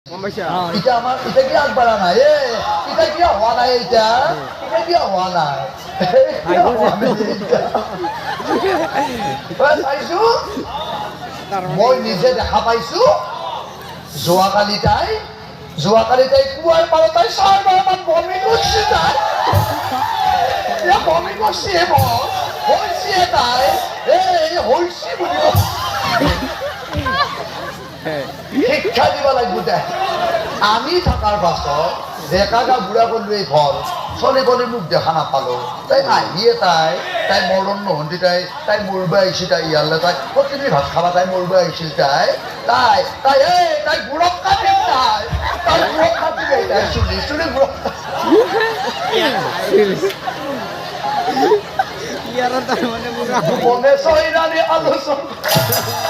এটা আমার এটা কি আগ বাড়া নাই এটা কি হওয়া নাই এটা কি হওয়া নাই মই নিজে দেখা পাইছো যোৱাকালি তাই কুৱাৰ পাৰত তাই 4 বাৰমান বমি কৰিছে তাই বমি কৰিছে হৈছে তাই হৈছে বুলি শিক্ষা দিব লাগিব তাই আমি থকাৰ পাছত ডেকা বুঢ়া কৰিলো ঘৰ চলি বলি মোক দেখা নাপালো তাই আহিয়ে তাই মৰণ নহন্তি তাই মৰিব আহিছিল তাই ইয়ালৈ তাই প্ৰতিদিন ভাত খাবা তাই মৰিব আহিছিল তাই বুঢ়ক কাটিম তাই বুঢ়ক কাটিম তাই চুলি বুঢ়ক মনে চহিৰাণী আলোচনা